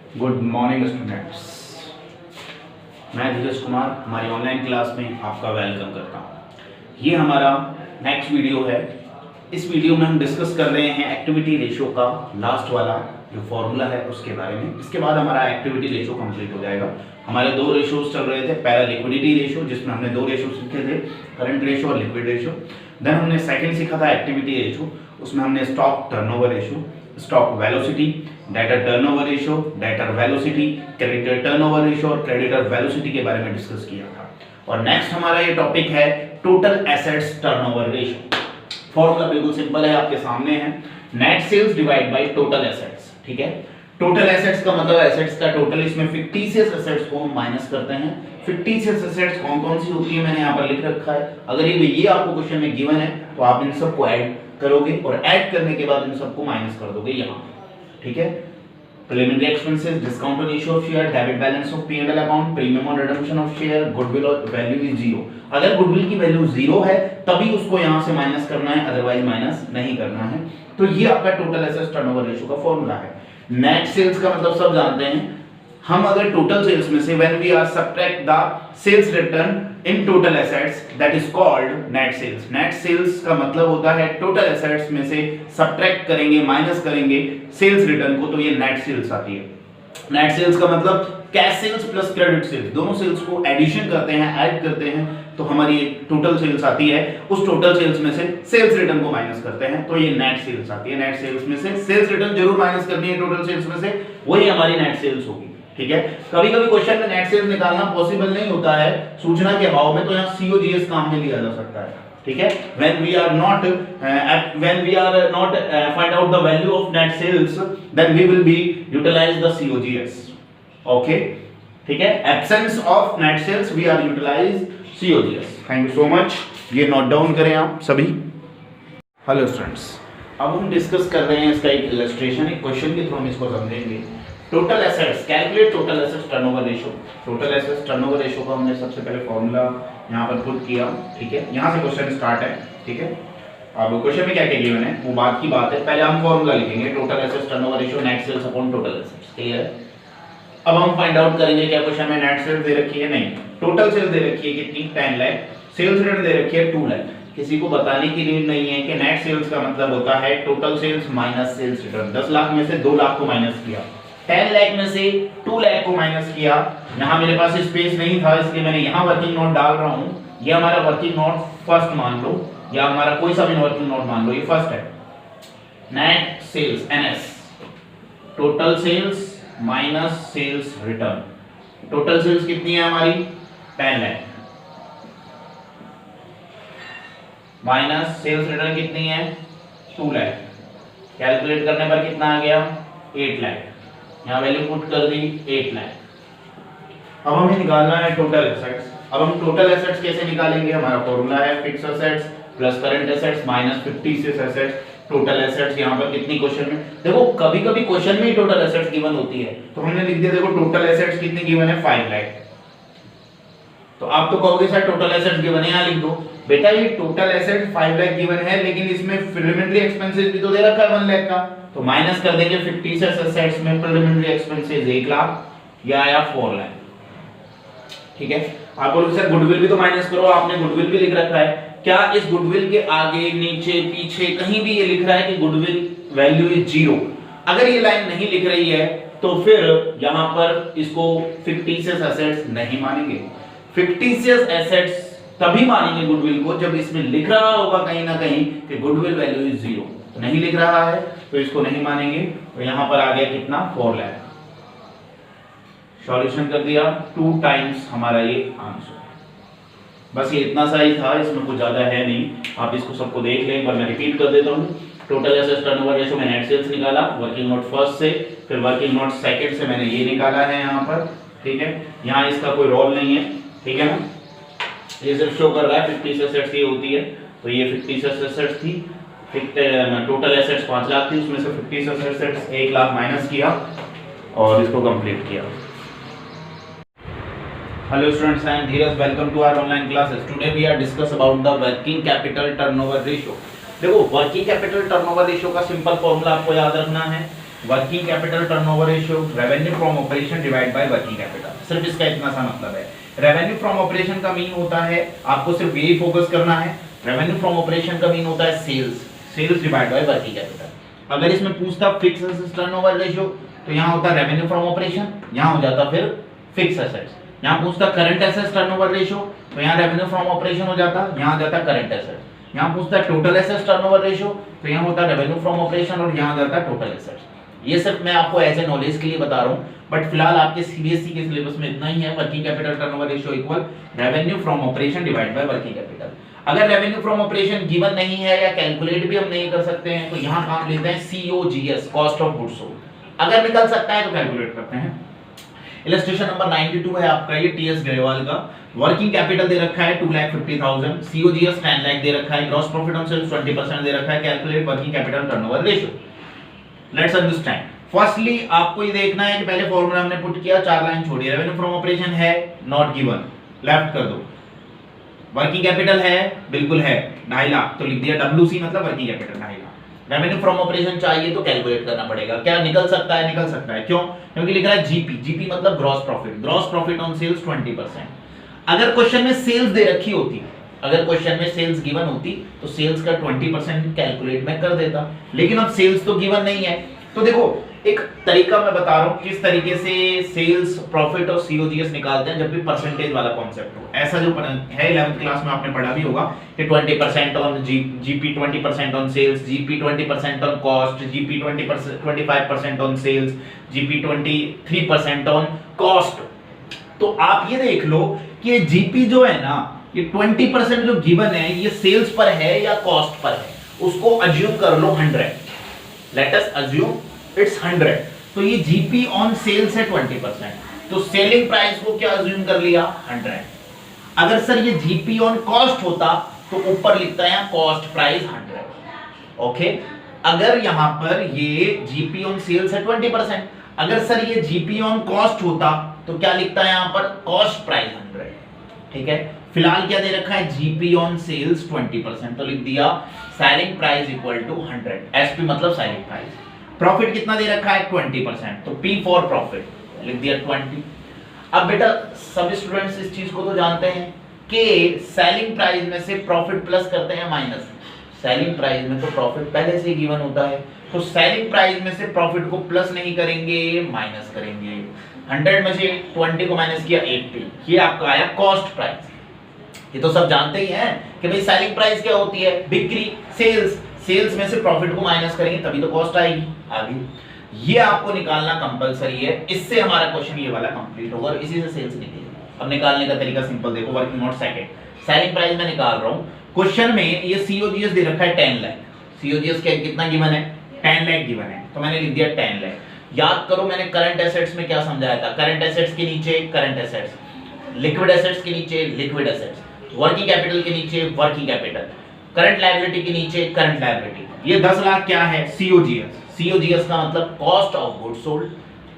Good morning students, मैं धीरज कुमार हमारी online class में आपका वेलकम करता हूँ। ये हमारा नेक्स्ट वीडियो है। इस वीडियो में हम डिस्कस कर रहे हैं एक्टिविटी रेशियो का लास्ट वाला जो फॉर्मूला है उसके बारे में। इसके बाद हमारा एक्टिविटी रेशियो कंप्लीट हो जाएगा। हमारे दो रेशियोज चल रहे थे, पहला लिक्विडिटी रेशियो जिसमें हमने दो रेशियो सीखे थे, करंट रेशियो और लिक्विड रेशियो। देन हमने सेकंड सीखा था एक्टिविटी रेशियो, उसमें हमने stock turnover ratio, stock velocity, debtor turnover ratio, debtor velocity, creditor turnover ratio और क्रेडिटर वेलोसिटी के बारे में डिस्कस किया था। और नेक्स्ट हमारा ये टॉपिक है total assets turnover ratio. Formula बिल्कुल सिंपल है, आपके सामने है, net sales divide by total assets. ठीक है, टोटल एसेट्स का मतलब एसेट्स का टोटल, इसमें फिक्टिशियस एसेट्स को हम माइनस करते हैं। फिक्टिशियस एसेट्स कौन कौन सी होती है मैंने यहाँ पर लिख रखा है। अगर ये आपको क्वेश्चन में गिवन है तो आप इन सबको ऐड करोगे और ऐड करने के बाद इन सबको माइनस कर दोगे यहाँ। ठीक है, preliminary expenses, discount on issue of share, debit balance of P&L account, premium on redemption of share, goodwill value is 0। अगर गुडविल की वैल्यू 0 है तभी उसको यहाँ से माइनस करना है, अदरवाइज माइनस नहीं करना है। तो ये आपका टोटल एसेट्स टर्नओवर रेशियो का फॉर्मूला है। नेट सेल्स का मतलब सब जानते हैं। हम अगर टोटल सेल्स में से when we are subtract the sales return in total assets, that is called net sales. Net sales का मतलब होता है टोटल एसेट्स में से सब्ट्रैक्ट करेंगे, माइनस करेंगे सेल्स रिटर्न को, तो ये नेट सेल्स आती है। नेट सेल्स का मतलब cash sales plus credit sales, दोनों सेल्स को एडिशन करते हैं, ऐड करते हैं तो हमारी टोटल सेल्स आती है। उस टोटल सेल्स में से सेल्स रिटर्न को माइनस करते हैं तो ये नेट सेल्स आती है। नेट सेल्स में से सेल्स रिटर्न जरूर माइनस करनी है टोटल सेल्स में से, वही हमारी नेट सेल्स होगी। ठीक है, कभी कभी क्वेश्चन में नेट सेल्स निकालना पॉसिबल नहीं होता है सूचना के अभाव में, तो यहाँ सीओजीएस काम में लिया जा सकता है। ठीक है, when we are not find out the value of net sales, then we will be utilize the COGS. Okay, ठीक है, absence of net sales we are utilize COGS. Thank you so much. ये note down करें आप सभी। Hello students, अब हम discuss कर रहे हैं इसका एक इलस्ट्रेशन, एक क्वेश्चन के थ्रू हम इसको समझेंगे। Total assets, calculate total assets turnover ratio. Total assets turnover ratio का हमने सबसे पहले फॉर्मूला यहाँ पर पुट किया। ठीक है, यहाँ से क्वेश्चन स्टार्ट है। ठीक है, अब क्वेश्चन में क्या क्या गिवन है वो बात की बात है, पहले हम फॉर्मूला लिखेंगे, total assets turnover ratio net sales upon total assets. Clear है, अब हम फाइंड आउट करेंगे क्या क्वेश्चन में नेट सेल्स दे रखी है, नहीं, टोटल सेल्स दे रखी है कितनी, 10 लाख, सेल्स रिटर्न दे रखी है 2 लाख। किसी को बताने की नीड नहीं है कि नेट सेल्स का मतलब होता है total sales minus sales return. 10 lakh में से 2 लाख को माइनस किया, 10 लाख में से 2 लाख को माइनस किया। यहाँ मेरे पास स्पेस नहीं था इसलिए मैंने यहाँ वर्किंग नोट डाल रहा हूँ। ये हमारा वर्किंग नोट फर्स्ट मान लो, या हमारा कोई सा भी वर्किंग नोट मान लो, ये फर्स्ट है। Net sales NS, total sales minus sales return. Total sales कितनी है हमारी, 10 लाख, माइनस सेल्स रिटर्न कितनी है, 2 लाख। कैलकुलेट करने पर कितना आ गया, 8 लाख। यहाँ वैल्यू पुट कर दी 8 लाख। अब हमें निकालना है टोटल एसेट्स। अब हम टोटल एसेट्स कैसे निकालेंगे, हमारा फॉर्मूला है fix assets plus current assets minus fictitious assets. Total assets यहाँ पर कितनी क्वेश्चन में, देखो कभी कभी क्वेश्चन में ही टोटल एसेट्स गिवन होती है, तो हमने लिख दिया देखो टोटल एसेट्स कितनी गिवन है, 5 लाख। तो आप तो कहोगे सर टोटल एसेट्स गिवन है, यहाँ लिख दो। बेटा ये टोटल एसेट्स 5 लाख गिवन है, लेकिन इसमें प्रीलिमिनरी एक्सपेंसेस भी तो दे रखा है 1 लाख का, तो माइनस कर देंगे फिक्टिशियस एसेट्स में प्रीलिमिनरी एक्सपेंसेस 1 लाख, या आया 4 लाख। ठीक है, आप बोलोगे सर गुडविल भी तो माइनस करो, आपने गुडविल भी लिख रखा है, क्या इस गुडविल के आगे नीचे पीछे कहीं भी ये लिख रहा है कि गुडविल वैल्यू इज 0? अगर ये लाइन नहीं लिख रही है तो फिर यहां पर इसको फिक्टिशियस एसेट्स नहीं मानेंगे। फिक्टिशियस एसेट्स तभी मानेंगे गुडविल को जब इसमें लिख रहा होगा कहीं ना कहीं कि गुडविल वैल्यू इज 0। तो नहीं लिख रहा है तो इसको नहीं मानेंगे। तो यहां पर आ गया कितना, 4 लाख। सॉल्यूशन कर दिया, 2 टाइम्स हमारा ये आंसर। बस ये इतना सा ही था, इसमें कुछ ज्यादा है नहीं, आप इसको सबको देख लें। एक बार मैं रिपीट कर देता हूँ। टोटल एसेट्स टर्नओवर रेशियो में नेट सेल्स निकाला, वर्किंग नोट फर्स्ट से, फिर वर्किंग नोट सेकंड से मैंने ये निकाला है यहाँ पर। ठीक है, यहाँ इसका कोई रोल नहीं है। ठीक है ना, ये सिर्फ शो कर रहा है फिक्टिशियस एसेट्स ये होती है, तो ये फिक्टिशियस एसेट्स थी। टोटल एसेट्स 5 लाख थी, उसमें से फिक्टिशियस एसेट्स 1 लाख माइनस किया और इसको कंप्लीट किया। Hello students, I am Dheeraj. Welcome to our online classes. Today we are discuss about the working capital turnover ratio. देखो वर्किंग कैपिटल टर्नओवर रेशियो का सिंपल फॉर्मूला आपको याद रखना है। Working capital turnover ratio, revenue from operation divide by working capital. सिर्फ इसका इतना सा मतलब है। रेवेन्यू फ्रॉम ऑपरेशन का मीन होता है, आपको सिर्फ यही फोकस करना है, रेवेन्यू फ्रॉम ऑपरेशन का मीन होता है sales divide by working capital. अगर इसमें पूछता फिक्स एसेट्स टर्नओवर रेशियो तो यहाँ होता रेवेन्यू फ्रॉम ऑपरेशन, यहाँ हो जाता फिर फिक्स एसेट्स। यहाँ पूछता करंट एसेट्स टर्नओवर रेशियो तो यहाँ रेवेन्यू फ्रॉम ऑपरेशन हो जाता, यहाँ आ जाता करंट एसेट्स। यहाँ पूछता टोटल एसेट्स टर्नओवर रेशियो तो यहाँ होता रेवेन्यू फ्रॉम ऑपरेशन और यहाँ आ जाता टोटल एसेट्स। ये सिर्फ मैं आपको एज ए नॉलेज के लिए बता रहा हूँ, बट फिलहाल आपके सीबीएसई के सिलेबस में इतना ही है, working capital turnover ratio equal revenue from operation divide by working capital. अगर रेवेन्यू फ्रॉम ऑपरेशन गिवन नहीं है या कैलकुलेट भी हम नहीं कर सकते हैं तो यहाँ काम लेते हैं COGS, cost of goods sold. अगर निकल सकता है तो कैलकुलेट करते हैं। इलस्ट्रेशन नंबर 92 है आपका ये टीएस ग्रेवाल का। वर्किंग कैपिटल दे रखा है 2,50,000, COGS 10 लाख दे रखा है, ग्रॉस प्रॉफिट ऑन सेल्स 20% दे रखा है। Calculate working capital turnover ratio. Let's understand. Firstly आपको ये देखना है कि पहले फॉर्मूला हमने पुट किया, 4 लाइन छोड़ी। रेवेन्यू फ्रॉम ऑपरेशन है, नॉट गिवन, लेफ्ट कर दो। वर्किंग कैपिटल है, बिल्कुल है, 2.5 लाख, तो लिख दिया WC मतलब working capital 2.5 lakh. Revenue from operation चाहिए तो कैलकुलेट करना पड़ेगा। क्या निकल सकता है? निकल सकता है। क्यों? क्योंकि लिख रहा है GP मतलब ग्रॉस प्रॉफिट ऑन सेल्स 20%। अगर क्वेश्चन में सेल्स दे रखी होती, अगर क्वेश्चन में सेल्स गिवन होती तो सेल्स का 20% कैलकुलेट मैं कर देता, लेकिन अब सेल्स तो गिवन नहीं है। तो देखो एक तरीका मैं बता रहा हूं किस तरीके से सेल्स, प्रॉफिट और COGS निकालते हैं जब भी परसेंटेज वाला कॉन्सेप्ट हो। ऐसा जो है 11th क्लास में आपने पढ़ा भी होगा कि 20% on GP, 20% on sales, GP 20% on cost, GP 25% on sales, GP 23% on cost. तो आप ये देख लो कि ये GP जो है ना, ये 20% जो गिवन है ये सेल्स पर है या कॉस्ट पर है, उसको अज्यूम कर लो 100। Let us assume it's 100। तो ये GP ऑन सेल्स है 20%, तो सेलिंग प्राइस को क्या अज्यूम कर लिया? 100। अगर सर ये GP ऑन कॉस्ट होता तो ऊपर लिखता है कॉस्ट प्राइस 100। ओके, अगर यहां पर ये GP ऑन सेल्स है 20%, अगर सर ये GP ऑन कॉस्ट होता तो क्या लिखता है यहां पर? Cost price 100। ठीक है, फिलहाल क्या दे रखा है? GP ऑन सेल्स 20%, तो लिख दिया selling price equal to 100। SP मतलब सेलिंग प्राइस। प्रॉफिट कितना दे रखा है? 20%, तो P फॉर प्रॉफिट लिख दिया 20। अब बेटा सब स्टूडेंट्स इस चीज को तो जानते हैं कि सेलिंग प्राइस में से प्रॉफिट प्लस करते हैं माइनस। सेलिंग प्राइस में तो प्रॉफिट पहले से गिवन होता है, तो सेलिंग प्राइस में से प्रॉफिट को प्लस नहीं करेंगे, माइनस करेंगे। 100 में से 20 को माइनस किया 80, ये आपका आया कॉस्ट प्राइस। ये तो सब जानते ही हैं कि भाई सेलिंग प्राइस क्या होती है? बिक्री, सेल्स में से प्रॉफिट को माइनस करेंगे तभी तो कॉस्ट आएगी। आगे ये आपको निकालना कंपलसरी है, इससे हमारा क्वेश्चन ये वाला कंप्लीट होगा और इसी से सेल्स निकलेगी। अब निकालने का तरीका सिंपल देखो, working note second, selling price में निकाल रहा हूं। क्वेश्चन में ये COGS दे रखा है 10 लाख। COGS क्या कितना गिवन है? 10 लाख गिवन है, तो मैंने लिख दिया 10 लाख। याद करो मैंने करंट एसेट्स में क्या समझाया था? करंट एसेट्स के नीचे करंट एसेट्स, लिक्विड एसेट्स के नीचे लिक्विड एसेट्स, वर्किंग कैपिटल के नीचे वर्किंग कैपिटल, करंट लायबिलिटी के नीचे करंट लायबिलिटी। ये 10 लाख क्या है? COGS का मतलब cost of goods sold.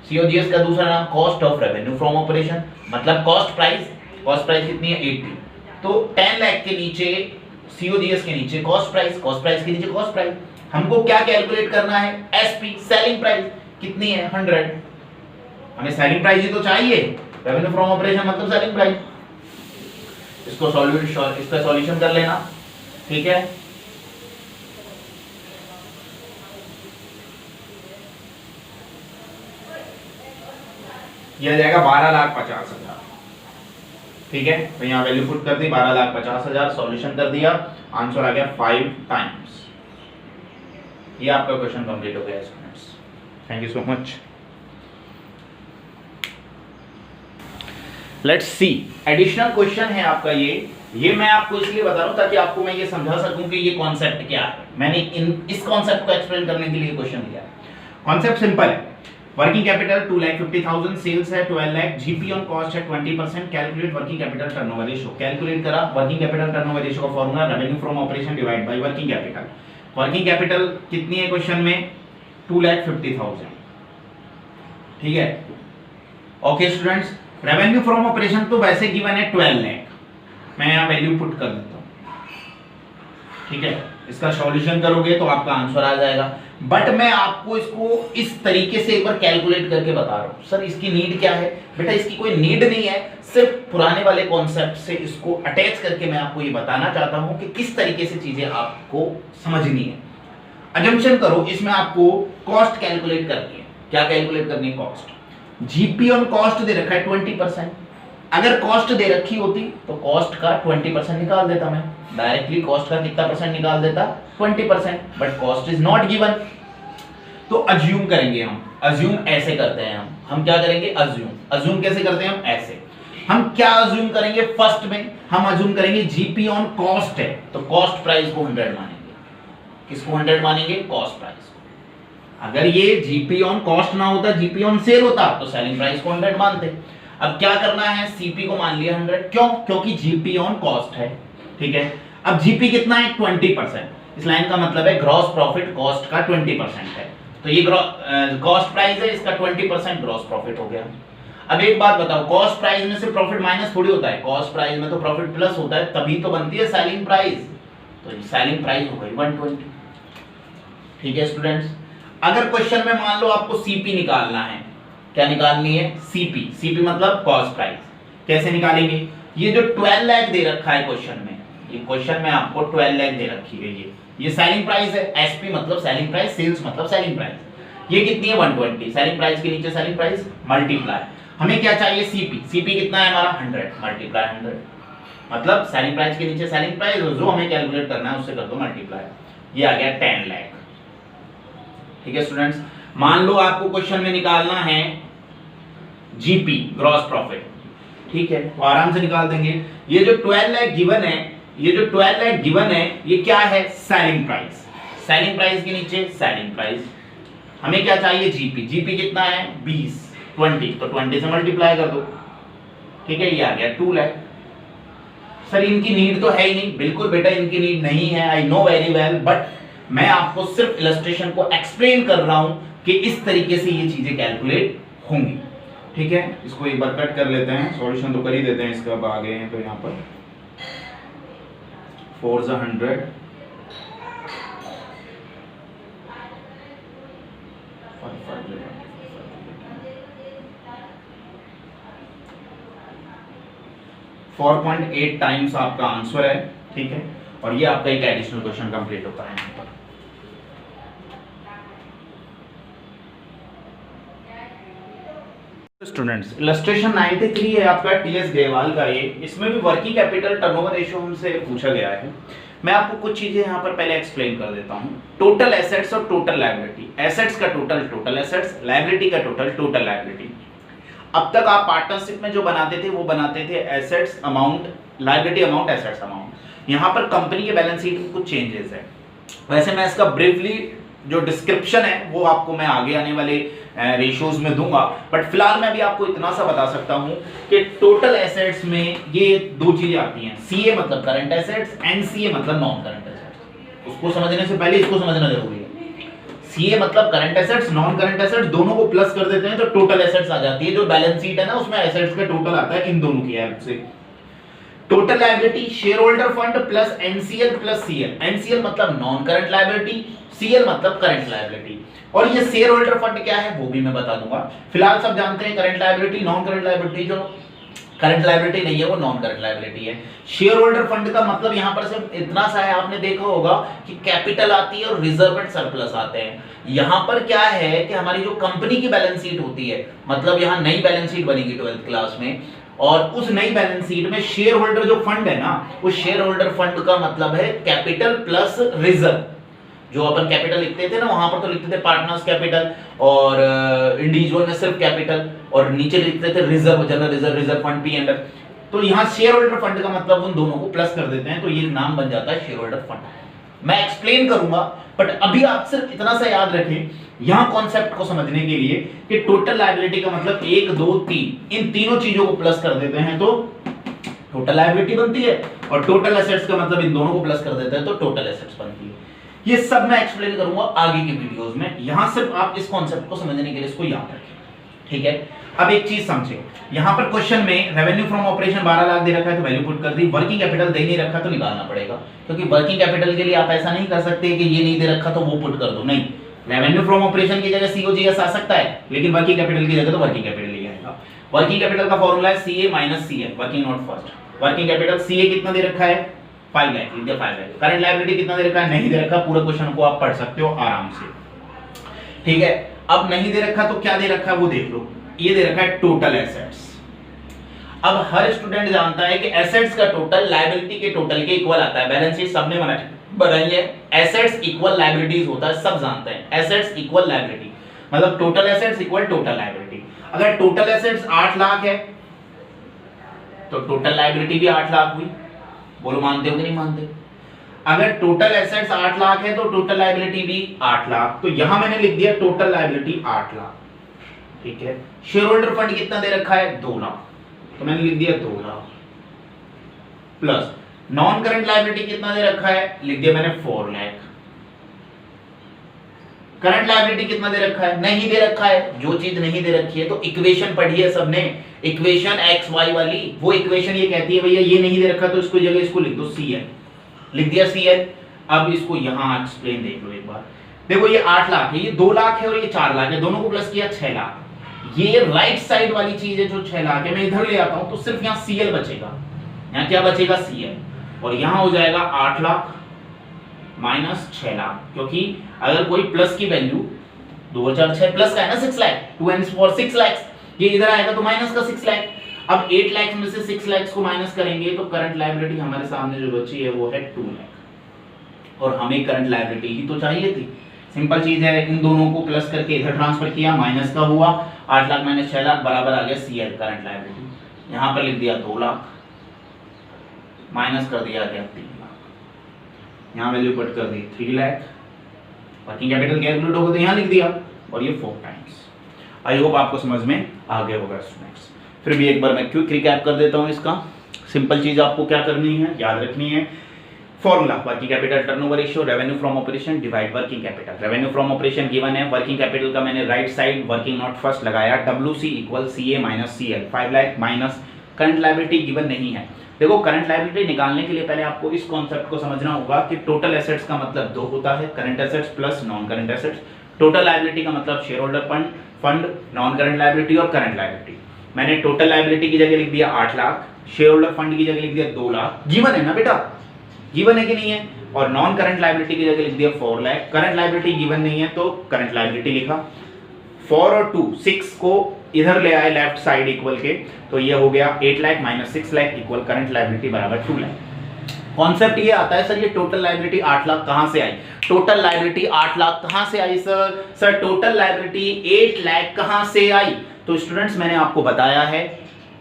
COGS का दूसरा नाम cost of revenue from operation, मतलब कॉस्ट प्राइस। कॉस्ट प्राइस कितनी है? 80। तो 10 लाख के नीचे COGS के नीचे कॉस्ट प्राइस के नीचे कॉस्ट प्राइस। हमको क्या कैलकुलेट करना है? SP सेलिंग प्राइस कितनी है? 100। हमें सेलिंग प्राइस ही तो चाहिए, रेवेन्यू फ्रॉम ऑपरेशन मतलब सेलिंग प्राइस। इसका सॉल्यूशन कर लेना, ठीक है। यह जाएगा 12,50,000। ठीक है, तो यहाँ वैल्यू पुट कर दी 12,50,000, सॉल्यूशन कर दिया, आंसर आ गया 5 टाइम्स। ये आपका क्वेश्चन कंप्लीट हो गया students. Thank you so much. Let's see, additional question है आपका ये मैं आपको इसलिए बता रहा हूं ताकि आपको मैं ये समझा सकूं कि ये कॉन्सेप्ट क्या है। मैंने इस कॉन्सेप्ट को एक्सप्लेन करने के लिए क्वेश्चन लिया। कॉन्सेप्ट सिंपल है, वर्किंग कैपिटल 2,50,000, सेल्स है 12 लाख, GP ऑन कॉस्ट है 20%, calculate working capital turnover ratio. Calculate करा वर्किंग कैपिटल टर्नओवर रेशियो का formula revenue from operation divide by working capital. Working capital कितनी है क्वेश्चन में? 2,50,000। ठीक है, okay students. Revenue from operation तो वैसे गिवन है 12 लाख, मैं यहाँ वैल्यू पुट कर देता हूँ। ठीक है, इसका सॉल्यूशन करोगे तो आपका आंसर आ जाएगा। बट मैं आपको इसको इस तरीके से एक बार कैलकुलेट करके बता रहा हूं। सर इसकी नीड क्या है? बेटा इसकी कोई नीड नहीं है, सिर्फ पुराने वाले कॉन्सेप्ट से इसको अटैच करके मैं आपको ये बताना चाहता हूं कि किस तरीके से चीजें आपको समझनी है। अजम्पशन करो इसमें आपको कॉस्ट कैलकुलेट करनी है। क्या कैलकुलेट करनी है? कॉस्ट। जीपी ऑन कॉस्ट दे रखा है 20%। अगर कॉस्ट दे रखी होती तो कॉस्ट का 20% निकाल देता, मैं डायरेक्टली कॉस्ट का कितना परसेंट निकाल देता? 20%। But cost is not given, तो अज्यूम करेंगे हम। अज्यूम ऐसे करते हैं हम क्या करेंगे? अज्यूम कैसे करते हैं हम? ऐसे। हम क्या अज्यूम करेंगे? फर्स्ट में हम अज्यूम करेंगे जीपी ऑन कॉस्ट है, तो कॉस्ट प्राइस को 100 मानेंगे। किसको 100 मानेंगे? कॉस्ट प्राइस को। अगर ये जीपी ऑन कॉस्ट ना होता, जीपी ऑन सेल होता, तो सेलिंग प्राइस को 100 मानते। अब क्या करना है? सीपी को मान लिया 100। क्यों? क्योंकि जीपी ऑन कॉस्ट है, ठीक है। अब जीपी कितना है? 20%। इस लाइन का मतलब है ग्रॉस प्रॉफिट कॉस्ट का 20% है, तो ये कॉस्ट प्राइस है, इसका 20% ग्रॉस प्रॉफिट हो गया। अब एक बात बताओ, कॉस्ट प्राइस में से प्रॉफिट माइनस थोड़ी होता है, कॉस्ट प्राइस में तो प्रॉफिट प्लस होता है, तभी तो बनती है सेलिंग प्राइस। तो सेलिंग प्राइस हो गई 120। ठीक है स्टूडेंट्स। अगर क्वेश्चन में मान लो आपको सीपी निकालना है, क्या निकालनी है? सीपी। सीपी मतलब कॉस्ट प्राइस। कैसे निकालेंगे? ये जो 12 लाख दे रखा है क्वेश्चन में, ये क्वेश्चन में आपको 12 लाख दे रखी है, ये सेलिंग प्राइस है। एसपी मतलब सेलिंग प्राइस, सेल्स मतलब सेलिंग प्राइस। ये कितनी है? 120। सेलिंग प्राइस के नीचे सेलिंग प्राइस मल्टीप्लाई। हमें क्या चाहिए? सीपी। सीपी कितना है हमारा? 100 मल्टीप्लाई 100, मतलब सेलिंग प्राइस के नीचे सेलिंग प्राइस, जो हमें कैलकुलेट करना है उससे कर दो मल्टीप्लाई। ये आ गया 10 लाख। ठीक है स्टूडेंट्स। मान लो आपको क्वेश्चन में निकालना है जीपी, ग्रॉस प्रॉफिट, ठीक है, तो आराम से निकाल देंगे। ये जो 12 लाख गिवन है, ये क्या है? Selling price. सेलिंग प्राइस के नीचे सेलिंग प्राइस। हमें क्या चाहिए? जीपी। जीपी कितना है? 20। 20 तो 20 से मल्टीप्लाई कर दो, ठीक है, ये आ गया 2 लाख। सर इनकी नीड तो है ही नहीं। बिल्कुल बेटा इनकी नीड नहीं है, I know very well, but मैं आपको सिर्फ इलस्ट्रेशन को एक्सप्लेन कर रहा हूं कि इस तरीके से ये चीजें कैलकुलेट होंगी। ठीक है, इसको एक बार कट कर लेते हैं, सॉल्यूशन तो कर ही देते हैं इसका। अब आ गए हैं तो यहाँ पर 4 × 100 4.8 टाइम्स आपका आंसर है। ठीक है, और ये आपका एक एडिशनल क्वेश्चन कंप्लीट होता है यहाँ पर। स्टूडेंट्स, इलस्ट्रेशन 93 है आपका टीएस ग्रेवाल का। ये इसमें भी वर्किंग कैपिटल टर्नओवर रेशियो हमसे पूछा गया है। मैं आपको कुछ चीजें यहाँ पर पहले एक्सप्लेन कर देता हूँ। टोटल एसेट्स और टोटल लायबिलिटी। एसेट्स का टोटल एसेट्स, लायबिलिटी का टोटल लायबिलिटी। अब तक आप पार्टनरशिप में जो बनाते थे वो बनाते थे assets amount, liability amount, assets amount. यहाँ पर कंपनी के बैलेंस शीट में कुछ चेंजेस है। वैसे मैं इसका ब्रीफली जो डिस्क्रिप्शन है वो आपको मैं आगे आने वाले रेशियोज में दूंगा, बट फिलहाल मैं भी आपको इतना सा बता सकता हूं कि टोटल एसेट्स में ये दो चीजें आती हैं। सीए मतलब करंट एसेट्स, एनसीए मतलब नॉन करंट एसेट्स। उसको समझने से पहले इसको समझना जरूरी है। सीए मतलब current assets, non current assets, दोनों को प्लस कर देते हैं तो टोटल एसेट्स आ जाती है। जो बैलेंस शीट है ना उसमें एसेट्स का टोटल आता है इन दोनों की हेल्प से। Total liability shareholder fund plus NCL plus CL. NCL मतलब नॉन करंट लायबिलिटी, सीएल मतलब करंट लायबिलिटी। और ये शेयर होल्डर फंड क्या है वो भी मैं बता दूंगा। फिलहाल सब जानते हैं current liability, non current liability. जो करंट लायबिलिटी नहीं है वो नॉन करंट लायबिलिटी है। शेयर होल्डर फंड का मतलब यहां पर सिर्फ इतना सा है, आपने देखा होगा कि कैपिटल आती है और रिजर्व एंड सरप्लस आते हैं। यहां पर क्या है कि हमारी जो कंपनी की बैलेंस शीट होती है, मतलब यहां नई बैलेंस शीट बनेगी 12th क्लास में, और उस नई बैलेंस शीट में शेयर होल्डर जो फंड है ना, उस शेयर होल्डर फंड का मतलब है कैपिटल प्लस रिजर्व। जो अपन कैपिटल लिखते थे ना, वहां पर तो लिखते थे पार्टनर्स कैपिटल और इंडिविजुअल में सिर्फ कैपिटल, और नीचे लिखते थे reserve, general reserve, reserve fund, P&L. तो यहाँ शेयर होल्डर फंड का मतलब उन दोनों को प्लस कर देते हैं तो ये नाम बन जाता है शेयर होल्डर फंड। मैं एक्सप्लेन करूंगा, बट अभी आप सिर्फ इतना सा याद रखें यहाँ कॉन्सेप्ट को समझने के लिए कि टोटल लायबिलिटी का मतलब 1 2 3, इन तीनों चीजों को प्लस कर देते हैं तो टोटल लायबिलिटी बनती है, और टोटल एसेट्स का मतलब इन दोनों को प्लस कर देते हैं तो टोटल एसेट्स बनती है। ये सब मैं एक्सप्लेन करूंगा आगे की वीडियोस में। यहां सिर्फ आप इस कॉन्सेप्ट को समझने के लिए इसको याद रखें, ठीक है। अब एक चीज समझे, यहां पर क्वेश्चन में रेवेन्यू फ्रॉम ऑपरेशन 12 लाख दे रखा है तो वैल्यू पुट कर दी। वर्किंग कैपिटल दे नहीं रखा तो निकालना पड़ेगा, क्योंकि वर्किंग कैपिटल के लिए आप ऐसा नहीं कर सकते कि ये नहीं दे रखा तो वो पुट कर दो, नहीं। रेवेन्यू फ्रॉम ऑपरेशन की जगह सीओजीएस आ सकता है, लेकिन वर्किंग कैपिटल की जगह तो वर्किंग कैपिटल ही आएगा। वर्किंग कैपिटल का फॉर्मूला है CA minus CL, working not first. Working capital CA कितना दे रखा है 5 लाख, लिख दिया 5 लाख। करंट लायबिलिटी कितना दे रखा है नहीं दे रखा, पूरा क्वेश्चन को आप पढ़ सकते हो आराम से, ठीक है। अब नहीं दे रखा तो क्या दे रखा है वो देख लो, ये दे रखा है टोटल एसेट्स। अब हर स्टूडेंट जानता है कि एसेट्स का टोटल लायबिलिटी के टोटल के इक्वल आता है, बैलेंस शीट सबने बनाई है, एसेट्स इक्वल लायबिलिटीज होता है, सब जानते हैं। एसेट्स इक्वल लायबिलिटी मतलब total assets equal total liability. अगर टोटल एसेट्स 8 लाख है तो टोटल लायबिलिटी भी 8 लाख हुई, बोलो मानते हो कि नहीं मानते। अगर टोटल एसेट्स 8 लाख है तो टोटल लायबिलिटी भी 8 लाख, तो यहां मैंने लिख दिया टोटल लायबिलिटी 8 लाख, ठीक है। शेयर होल्डर फंड कितना दे रखा है 2 लाख, तो मैंने लिख दिया 2 lakh, plus non current liability कितना दे रखा है लिख दिया मैंने 4 लाख। करंट लायबिलिटी कितना दे रखा है नहीं दे रखा है, जो चीज नहीं दे रखी है तो इक्वेशन पढ़ी है सबने, इक्वेशन एक्स वाई वाली, वो इक्वेशन ये कहती है भैया ये नहीं दे रखा तो इसको जगह इसको लिख दो सीएल, लिख दिया सीएल। अब इसको यहां एक्सप्लेन देख लो एक बार, देखो ये 8 लाख है, ये 2 लाख है और ये 4 लाख है, दोनों को प्लस किया 6 लाख। ये राइट साइड वाली चीज है जो 6 लाख है, मैं इधर ले आता हूं तो सिर्फ यहां सीएल बचेगा, यहां क्या बचेगा सीएल, और यहां हो जाएगा 8 लाख माइनस 6 लाख, क्योंकि अगर कोई प्लस की वैल्यू 2006 प्लस का है ना 6 लाख, 2 and 4 6 लाख, ये इधर आएगा तो माइनस का 6 लाख। अब 8 लाख में से 6 लाख को माइनस करेंगे तो करंट लायबिलिटी हमारे सामने जो बची है वो है 2 लाख, और हमें करंट लायबिलिटी ही तो चाहिए थी। सिंपल चीज है, इन दोनों को प्लस करके इधर ट्रांसफर किया, माइनस का हुआ 8 लाख माइनस 6 लाख बराबर आ गया सीएल करंट लायबिलिटी। यहां पर लिख दिया 2 लाख माइनस कर दिया गया 3 लाख, यहां वैल्यू पुट कर दी 3 लाख, वर्किंग कैपिटल कैलकुलेट होगा तो यहां लिख दिया, और ये 4 टाइम्स। आई होप आपको समझ में आ गया होगा स्टूडेंट्स। फिर भी एक बार मैं क्विक रिकैप कर देता हूं इसका। सिंपल चीज आपको क्या करनी है याद रखनी है, formula working capital turnover ratio revenue from operation divide working capital. Revenue from operation given है, वर्किंग कैपिटल का मैंने right side working not first लगाया, WC equal CA minus CL, 5 lakh minus current liability given नहीं है। देखो current liability निकालने के लिए पहले आपको इस कॉन्सेप्ट को समझना होगा कि टोटल एसेट्स का मतलब 2 होता है, current assets plus non current assets. Total liability का मतलब share holder fund, non current liability और करंट लायबिलिटी। मैंने टोटल लायबिलिटी की जगह लिख दिया 8 लाख, शेयर होल्डर फंड की जगह लिख दिया 2 लाख, गिवन है ना बेटा, गिवन है कि नहीं है, और नॉन करंट लायबिलिटी की जगह लिख दिया 4 लाख। करंट लायबिलिटी गिवन नहीं है तो करंट लायबिलिटी लिखा, 4 और 2 6 को इधर ले आए लेफ्ट साइड इक्वल के, तो ये हो गया 8 lakh minus 6 lakh equal current liability बराबर 2 लाख। कॉन्सेप्ट ये आता है सर ये टोटल लायबिलिटी 8 लाख कहां से आई, टोटल लायबिलिटी 8 लाख कहां से आई सर टोटल लायबिलिटी 8 लाख कहां से आई। तो स्टूडेंट्स मैंने आपको बताया है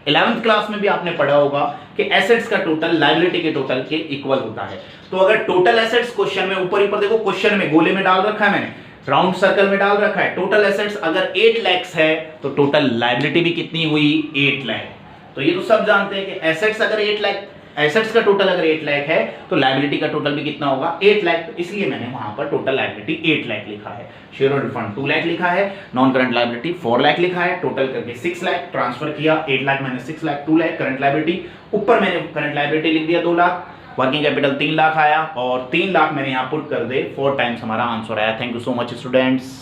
11th क्लास में भी आपने पढ़ा होगा कि एसेट्स का टोटल लायबिलिटी के टोटल के इक्वल होता है। तो अगर टोटल एसेट्स क्वेश्चन में ऊपर देखो, क्वेश्चन में गोले में डाल रखा है मैंने, राउंड सर्कल में डाल रखा है, टोटल एसेट्स अगर 8 लाख है तो टोटल लायबिलिटी भी कितनी हुई 8 लाख। तो ये तो सब जानते हैं कि एसेट्स अगर 8 लाख, एसेट्स का टोटल अगर 8 लाख है तो लायबिलिटी का टोटल भी कितना होगा 8 लाख। तो इसलिए मैंने वहां पर टोटल लायबिलिटी 8 लाख लिखा है, शेयर होल्डर फंड 2 लाख लिखा है, नॉन करंट लायबिलिटी 4 लाख लिखा है, टोटल करके 6 लाख ट्रांसफर किया, 8 lakh minus 6 lakh 2 lakh current liability, ऊपर मैंने करंट लायबिलिटी लिख दिया 2 लाख, वर्किंग कैपिटल 3 लाख आया और 3 लाख मैंने यहां पुट कर दे 4 टाइम्स हमारा आंसर आया। Thank you so much students.